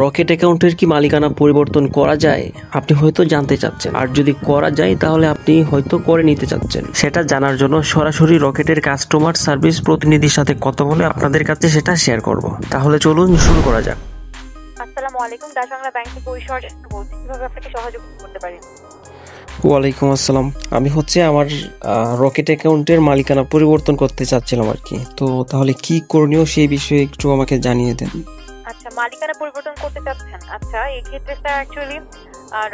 Rocket অ্যাকাউন্টের কি মালিকানা পরিবর্তন করা যায়? আপনি হয়তো জানতে চাচ্ছেন, আর যদি করা যায় তাহলে আপনি হয়তো করে নিতে চাচ্ছেন। সেটা জানার জন্য সরাসরি রকেটের কাস্টমার সার্ভিস প্রতিনিধির সাথে কথা বলে আপনাদের কাছে সেটা শেয়ার করব। তাহলে চলুন শুরু করা যাক। আসসালামু আলাইকুম, দাস বাংলা ব্যাংক থেকে ঐশ্বর বলছি। কিভাবে আপনাকে সহযোগিতা করতে পারি? ওয়ালাইকুম আসসালাম। আমি আমার রকেট অ্যাকাউন্টের মালিকানা পরিবর্তন করতে চাচ্ছিলাম আর কি। তো তাহলে কি করণীয় সেই বিষয়ে একটু আমাকে জানিয়ে দেন। আচ্ছা, মালিকানা পরিবর্তন করতে চাচ্ছেন। আচ্ছা, এই ক্ষেত্রে স্যার অ্যাকচুয়ালি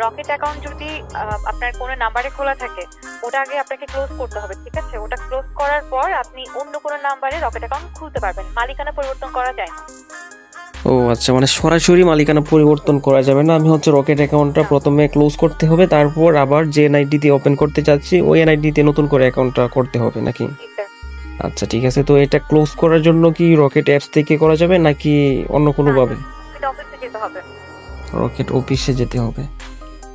রকেট অ্যাকাউন্ট যদি আপনার কোনো নাম্বারে খোলা থাকে, ওটা আগে আপনাকে ক্লোজ করতে হবে, ঠিক আছে? ওটা ক্লোজ করার পর আপনি অন্য কোনো নাম্বারে রকেট অ্যাকাউন্ট খুলতে পারবেন। মালিকানা পরিবর্তন করা যায় না। ও আচ্ছা, মানে সরাসরি মালিকানা পরিবর্তন করা যাবে না। আমি রকেট অ্যাকাউন্টটা প্রথমে ক্লোজ করতে হবে, তারপর আবার যে এনআইডি দিয়ে ওপেন করতে চাচ্ছি ওই এনআইডি দিয়ে নতুন করে অ্যাকাউন্টটা করতে হবে নাকি? আচ্ছা ঠিক আছে। তো এটা ক্লোজ করার জন্য কি রকেট অ্যাপস থেকে করা যাবে নাকি অন্য কোনো ভাবে? রকেট অফিসে যেতে হবে।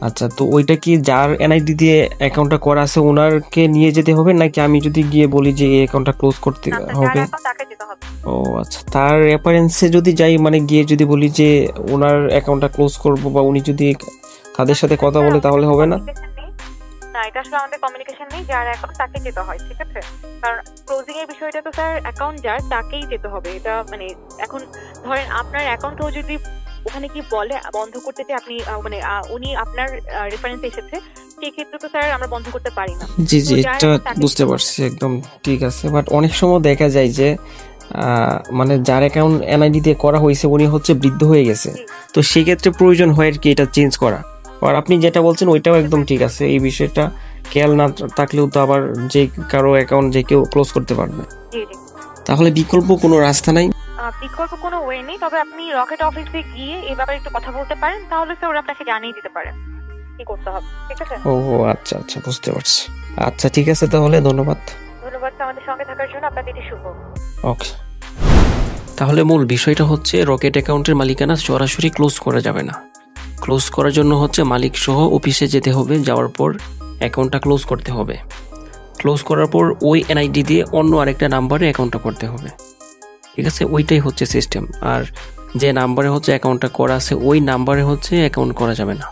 আচ্ছা, তো ওইটা কি যার এনআইডি দিয়ে অ্যাকাউন্টটা করা আছে ওনারকে নিয়ে যেতে হবে নাকি আমি যদি গিয়ে বলি যে এই অ্যাকাউন্টটা ক্লোজ করতে হবে? ও আচ্ছা, তার রেফারেন্সে যদি যাই, মানে গিয়ে যদি বলি যে ওনার অ্যাকাউন্টটা ক্লোজ করব বা উনি যদি তাদের সাথে কথা বলে তাহলে হবে না? না, এটা আসলে আমাদের কমিউনিকেশন নেই। যার অ্যাকাউন্ট তাকে যেতে হয়, ঠিক আছে? কারণ ক্লোজিং এর বিষয়টা তো স্যার অ্যাকাউন্ট যার তাকেই যেতে হবে। এটা মানে এখন ধরেন আপনার অ্যাকাউন্ট ও যদি ওখানে কি বলে বন্ধ করতে চাই, আপনি মানে উনি আপনার রেফারেন্সে এসেছে, সেই ক্ষেত্রে তো স্যার আমরা বন্ধ করতে পারি না। জি জি, এটা বুঝতে পারছি, একদম ঠিক আছে। বাট অনেক সময় দেখা যায় যে মানে যার অ্যাকাউন্ট এনআইডি দিয়ে করা হয়েছে উনি বৃদ্ধ হয়ে গেছে, তো সেই ক্ষেত্রে প্রয়োজন হয় আর কি এটা চেঞ্জ করা। আর আপনি যেটা বলছেন ওইটাও একদম ঠিক আছে। এই বিষয়টা খেয়াল না থাকলেও তো আবার যে কারো অ্যাকাউন্ট যে কেউ ক্লোজ করতে পারবে। তাহলে বিকল্প কোনো রাস্তা নাই? বিকল্প কোনো ওয়ে নেই, তবে আপনি রকেট অফিসে গিয়ে এই ব্যাপারে একটু কথা বলতে পারেন, তাহলে স্যার ওরা আপনাকে জানিয়ে দিতে পারে কি করতে হবে, ঠিক আছে? ও আচ্ছা আচ্ছা, বুঝতে পারছি। আচ্ছা ঠিক আছে, তাহলে ধন্যবাদ আমাদের সঙ্গে থাকার জন্য। আপনার দিদি শুভ। ওকে। তাহলে মূল বিষয়টা রকেট অ্যাকাউন্টের মালিকানা সরাসরি ক্লোজ করা যাবে না। ক্লোজ করার জন্য মালিক সহ অফিসে যেতে হবে, যাওয়ার পর অ্যাকাউন্টটা ক্লোজ করতে হবে। ক্লোজ করার পর ওই এনআইডি দিয়ে অন্য আরেকটা নাম্বারে অ্যাকাউন্টটা করতে হবে, ঠিক আছে? ওইটাই সিস্টেম। আর যে নাম্বারে অ্যাকাউন্টটা করা আছে ওই নাম্বারে অ্যাকাউন্ট করা যাবে না।